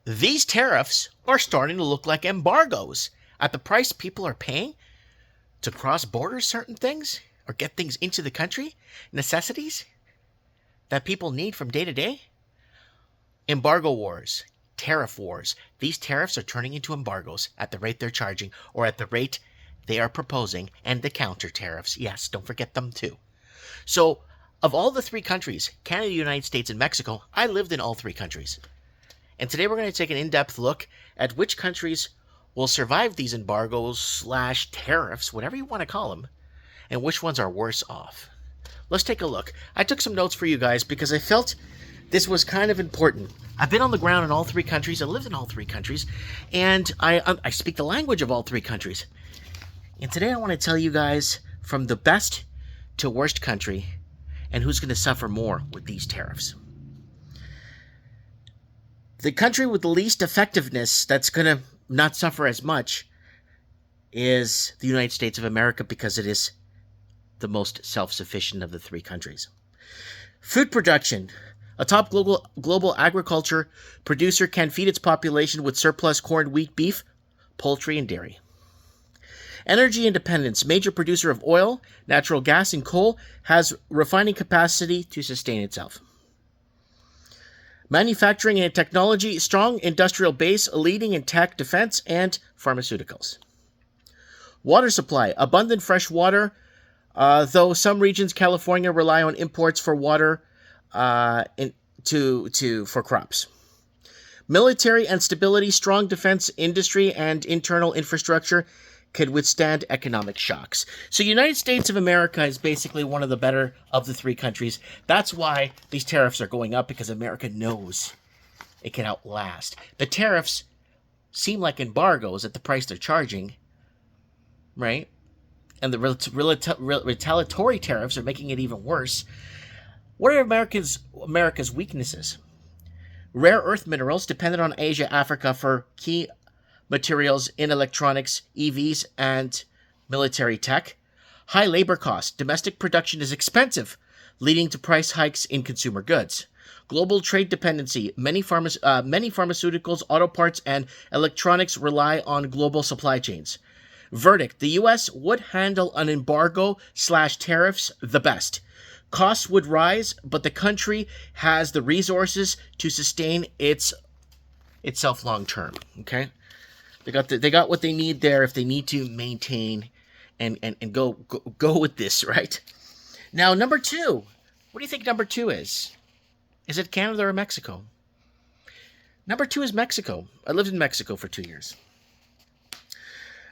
these tariffs are starting to look like embargoes at the price people are paying to cross border certain things or get things into the country, necessities that people need from day to day. Embargo wars, tariff wars. These tariffs are turning into embargoes at the rate they're charging or at the rate they are proposing, and the counter tariffs. Yes, don't forget them too. So, of all the three countries, Canada, United States, and Mexico, I lived in all three countries. And today we're going to take an in-depth look at which countries will survive these embargoes / tariffs, whatever you want to call them, and which ones are worse off. Let's take a look. I took some notes for you guys because I felt this was kind of important. I've been on the ground in all three countries. I lived in all three countries. And I speak the language of all three countries. And today I want to tell you guys from the best to worst country and who's going to suffer more with these tariffs. The country with the least effectiveness that's going to not suffer as much is the United States of America because it is the most self-sufficient of the three countries. Food production. A top global agriculture producer can feed its population with surplus corn, wheat, beef, poultry, and dairy. Energy independence. Major producer of oil, natural gas, and coal, has refining capacity to sustain itself. Manufacturing and technology. Strong industrial base, leading in tech, defense, and pharmaceuticals. Water supply. Abundant fresh water, though some regions, California, rely on imports for water for crops. Military and stability. Strong defense industry and internal infrastructure could withstand economic shocks. So United States of America is basically one of the better of the three countries. That's why these tariffs are going up, because America knows it can outlast. The tariffs seem like embargoes at the price they're charging, right? And the retaliatory tariffs are making it even worse. What are America's weaknesses? Rare earth minerals dependent on Asia, Africa for key materials in electronics, EVs, and military tech. High labor costs. Domestic production is expensive, leading to price hikes in consumer goods. Global trade dependency. Many pharmaceuticals, auto parts, and electronics rely on global supply chains. Verdict. The U.S. would handle an embargo / tariffs the best. Costs would rise, but the country has the resources to sustain itself long term. Okay? They got what they need there if they need to maintain and go with this, right? Now, number two. What do you think number two is? Is it Canada or Mexico? Number two is Mexico. I lived in Mexico for 2 years.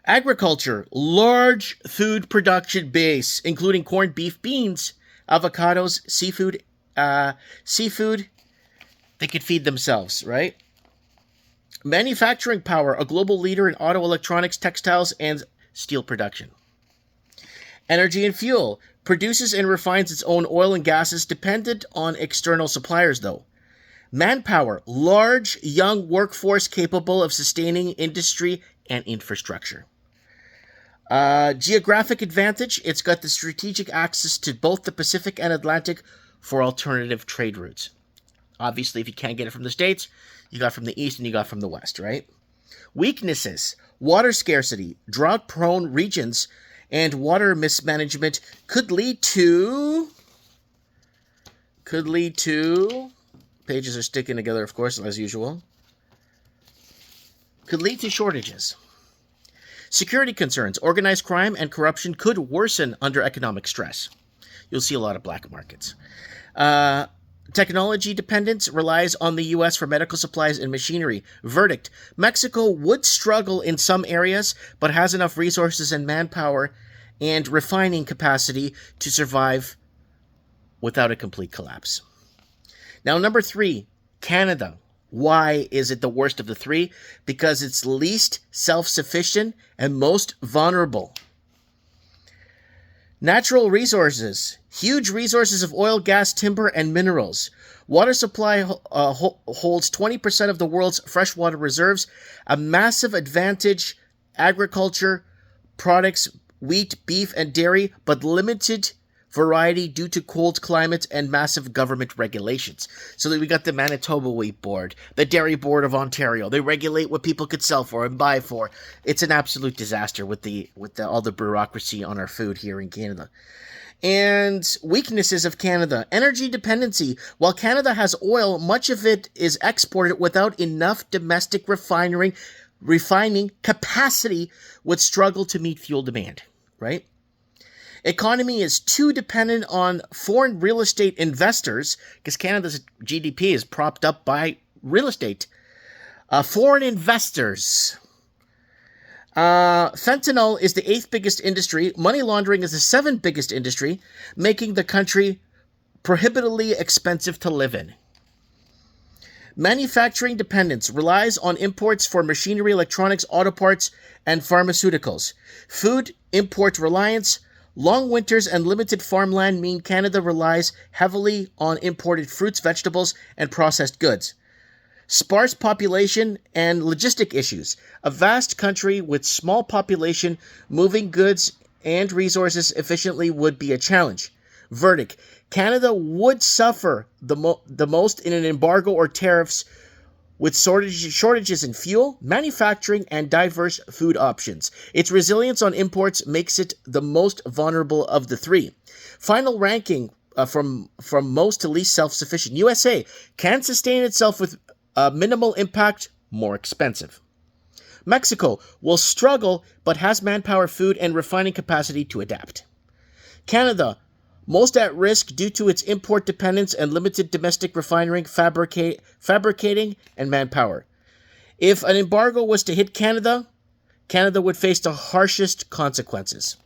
Agriculture. Large food production base, including corn, beef, beans, avocados, seafood. They could feed themselves, right? Manufacturing power, a global leader in auto electronics, textiles, and steel production. Energy and fuel, produces and refines its own oil and gases, dependent on external suppliers though. Manpower, large, young workforce capable of sustaining industry and infrastructure. Geographic advantage, it's got the strategic access to both the Pacific and Atlantic for alternative trade routes. Obviously, if you can't get it from the States, you got from the East and you got from the West, right? Weaknesses. Water scarcity, drought-prone regions, and water mismanagement could lead to... Pages are sticking together, of course, as usual. Could lead to shortages. Security concerns. Organized crime and corruption could worsen under economic stress. You'll see a lot of black markets. Technology dependence relies on the U.S. for medical supplies and machinery. Verdict. Mexico would struggle in some areas, but has enough resources and manpower and refining capacity to survive without a complete collapse. Now, number three, Canada. Why is it the worst of the three? Because it's least self-sufficient and most vulnerable. Natural resources. Huge resources of oil, gas, timber, and minerals. Water supply holds 20% of the world's freshwater reserves. A massive advantage. Agriculture, products, wheat, beef, and dairy, but limited variety due to cold climates and massive government regulations. So that we got the Manitoba Wheat Board, the Dairy Board of Ontario. They regulate what people could sell for and buy for. It's an absolute disaster with all the bureaucracy on our food here in Canada. And weaknesses of Canada. Energy dependency. While Canada has oil, much of it is exported without enough domestic refining capacity would struggle to meet fuel demand, right? Economy is too dependent on foreign real estate investors, because Canada's GDP is propped up by real estate. Foreign investors. Fentanyl is the 8th biggest industry. Money laundering is the 7th biggest industry, making the country prohibitively expensive to live in. Manufacturing dependence relies on imports for machinery, electronics, auto parts, and pharmaceuticals. Food import reliance. Long winters and limited farmland mean Canada relies heavily on imported fruits, vegetables, and processed goods. Sparse population and logistic issues. A vast country with small population, moving goods and resources efficiently would be a challenge. Verdict. Canada would suffer the most in an embargo or tariffs with shortages in fuel, manufacturing, and diverse food options. Its resilience on imports makes it the most vulnerable of the three. Final ranking from most to least self-sufficient. USA can sustain itself with minimal impact, more expensive. Mexico will struggle but has manpower, food, and refining capacity to adapt. Canada, most at risk due to its import dependence and limited domestic refining, fabricating, and manpower. If an embargo was to hit Canada, Canada would face the harshest consequences.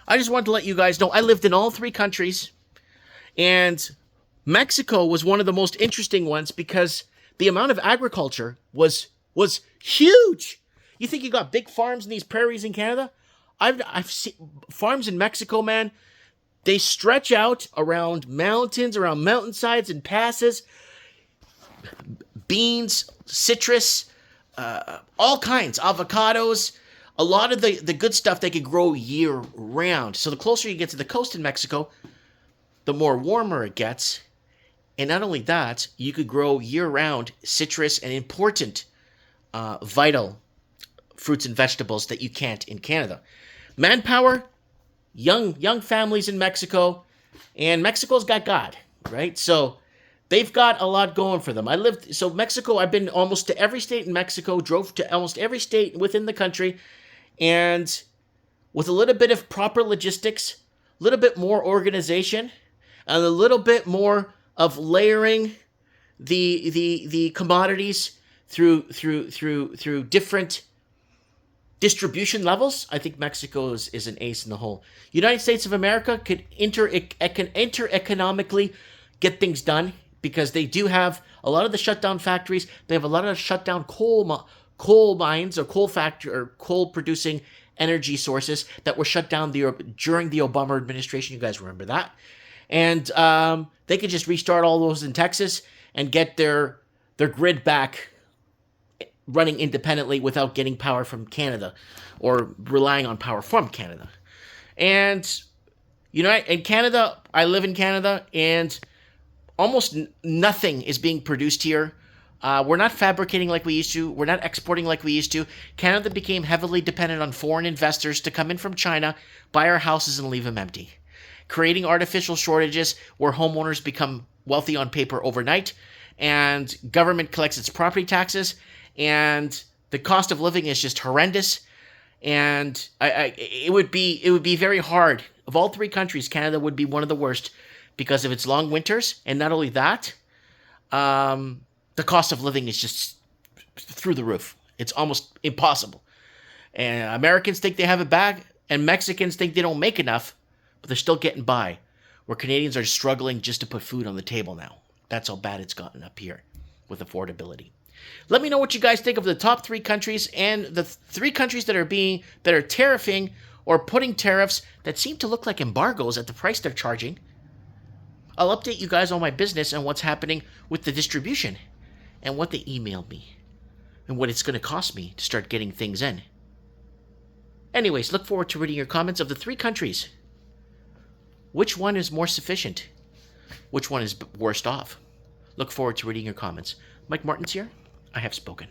I just wanted to let you guys know I lived in all 3 countries, and Mexico was one of the most interesting ones because the amount of agriculture was huge. You think you got big farms in these prairies in Canada? I've seen farms in Mexico, man. They stretch out around mountains, around mountainsides and passes. Beans, citrus, all kinds, avocados. A lot of the good stuff they could grow year round. So the closer you get to the coast in Mexico, the more warmer it gets. And not only that, you could grow year-round citrus and important vital fruits and vegetables that you can't in Canada. Manpower, young families in Mexico, and Mexico's got God, right? So they've got a lot going for them. Mexico, I've been almost to every state in Mexico, drove to almost every state within the country, and with a little bit of proper logistics, a little bit more organization, and a little bit more of layering the commodities through different distribution levels, I think Mexico is an ace in the hole. United States of America can economically get things done because they do have a lot of the shutdown factories. They have a lot of shutdown coal mines or coal producing energy sources that were shut down during the Obama administration. You guys remember that? And they could just restart all those in Texas and get their grid back running independently without getting power from Canada or relying on power from Canada. And in Canada, I live in Canada, and almost nothing is being produced here. We're not fabricating like we used to. We're not exporting like we used to. Canada became heavily dependent on foreign investors to come in from China, buy our houses, and leave them empty, creating artificial shortages where homeowners become wealthy on paper overnight, and government collects its property taxes, and the cost of living is just horrendous. And it would be very hard. Of all 3 countries, Canada would be one of the worst because of its long winters, and not only that, the cost of living is just through the roof. It's almost impossible. And Americans think they have it bad, and Mexicans think they don't make enough, but they're still getting by, where Canadians are struggling just to put food on the table now. That's how bad it's gotten up here with affordability. Let me know what you guys think of the top 3 countries and the 3 countries that are tariffing or putting tariffs that seem to look like embargoes at the price they're charging. I'll update you guys on my business and what's happening with the distribution and what they emailed me and what it's going to cost me to start getting things in. Anyways, look forward to reading your comments of the 3 countries Which one is more sufficient? Which one is worst off? Look forward to reading your comments. Mike Martins here. I have spoken.